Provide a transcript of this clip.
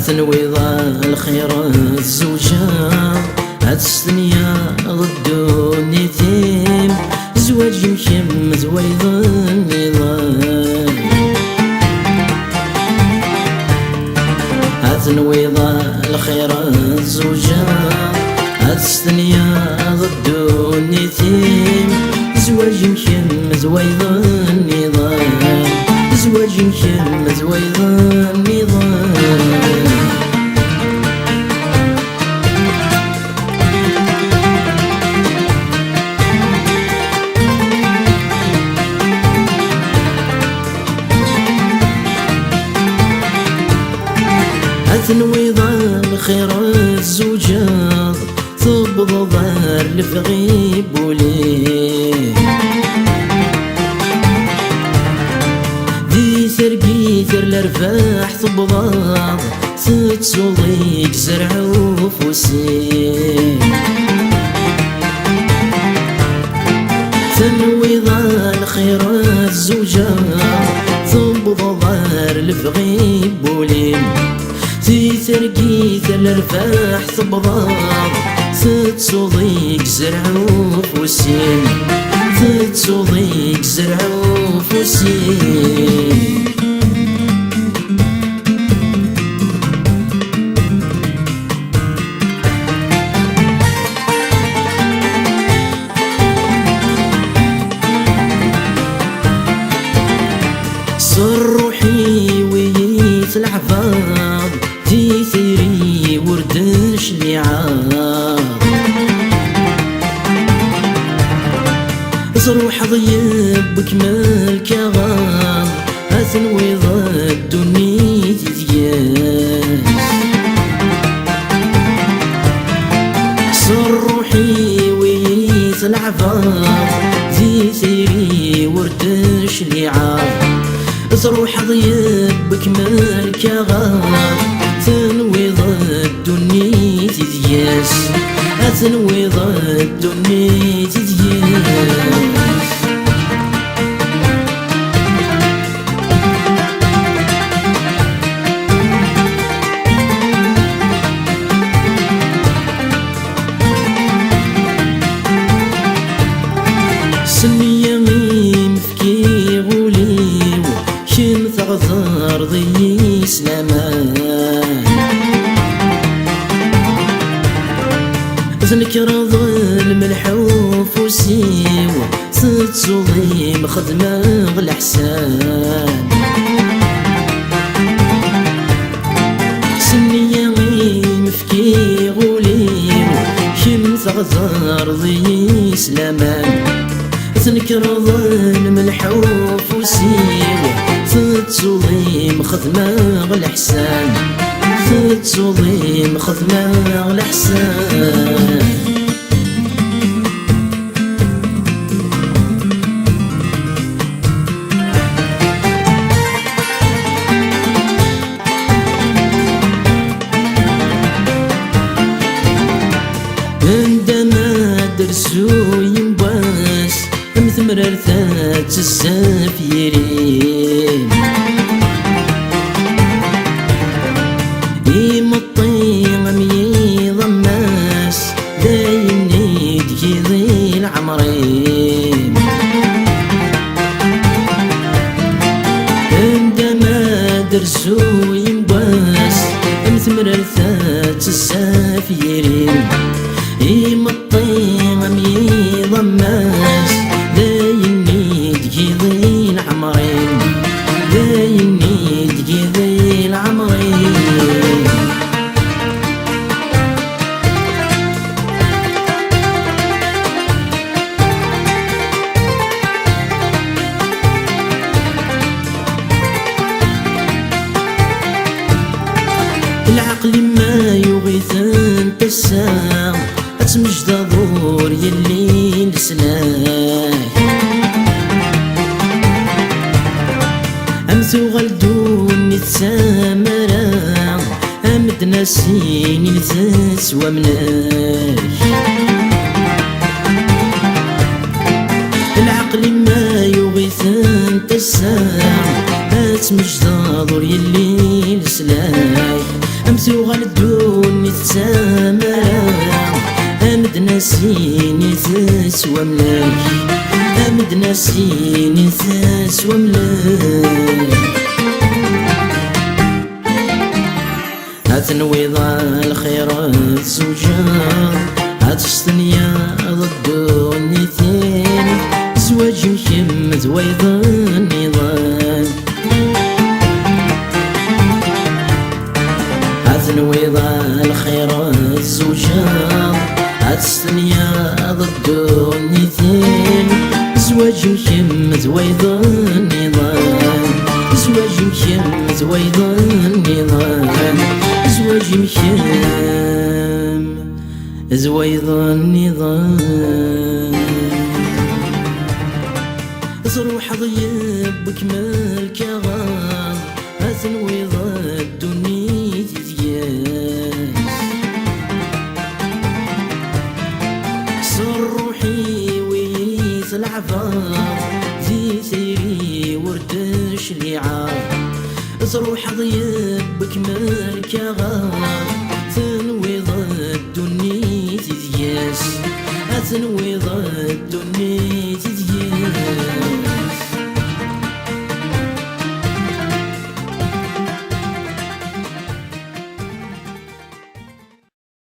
أتنويض الخير الزوجة أتستنيا ضد النيتيم زواج مكم زويض النظام أتنويض الخير الزوجة أتستنيا ضد النيتيم زواج مكم زويض النظام زواج مكم زويض النظام أتنويض الخير الزوجة تبض ظهر لفغيب وليه دي ثرقيثر لرفاح تبضاض تتصوضيك زرع وفوسيه تنويض الخير الزوجة تبض ظهر لفغيب وليه تثرقيث الرفاح تبضاض تتصوضيك زرع وفوسين تتصوضيك زرع وفوسين صر روحي ويت العفاض في ثيري وردش لعاب صروح ضيب بكمال كغاب أثنوي ضد النيت دياس صر روحي ويت العفاض في ثيري وردش لعاب صروح ضيب بكمال كغاب تنوي ضد النيت دياس أتنوي ضد النيت دياس سنية ميم فكي غوليو كم ثغثار ضي سلامان ذنكر ظلم الحوف وسيو تتصوضيم خدمة الحسان سنية غيم فكي غوليو كم ثغثار ضي سلامان ذنكر ظلم الحوف وسيو تتصوضيم خدمة الحسان تتصوضيم خدمة الحسان عندما درسو ينباس مثمر رثات الزافيرين يمطي غمي ضماس داين يدكي ذي العمرين عندما درسو ينباس مثمر رثات الزافيرين يمطي غمي ضماس داين يدكي ذي العمرين داين يدكي ذي العمرين العقل ما يغيث انت الساعة أتمجد ظهور يلي نسلاك أمثو غلدون نتسامرا أمد ناسين نتسوى مناك العقل ما يغيث انت الساعة أتمجد ظهور يلي نسلاك ثوغل الدوني تسامرا أمد ناسيني تسوى ملاك أمد ناسيني تسوى ملاك هتنويض الخيرات زوجار هتشتنيا ضد النيتين زواج مكمد ويضان نضال هتنويض الخيرات زوجار هتشتنيا ضد النيتين زواج مكمد ويضان نضال زواج مكمد ويضان نضال زواج مكام زويض النظام زروح ضيب بكمال كغام أثنويض الدنيا تتياس صر روحي ويث العفار ذي ثيري وردش لعار زروح ضيب بكمال كغام تنويض الدنيا تتياس أتنويض الدنيا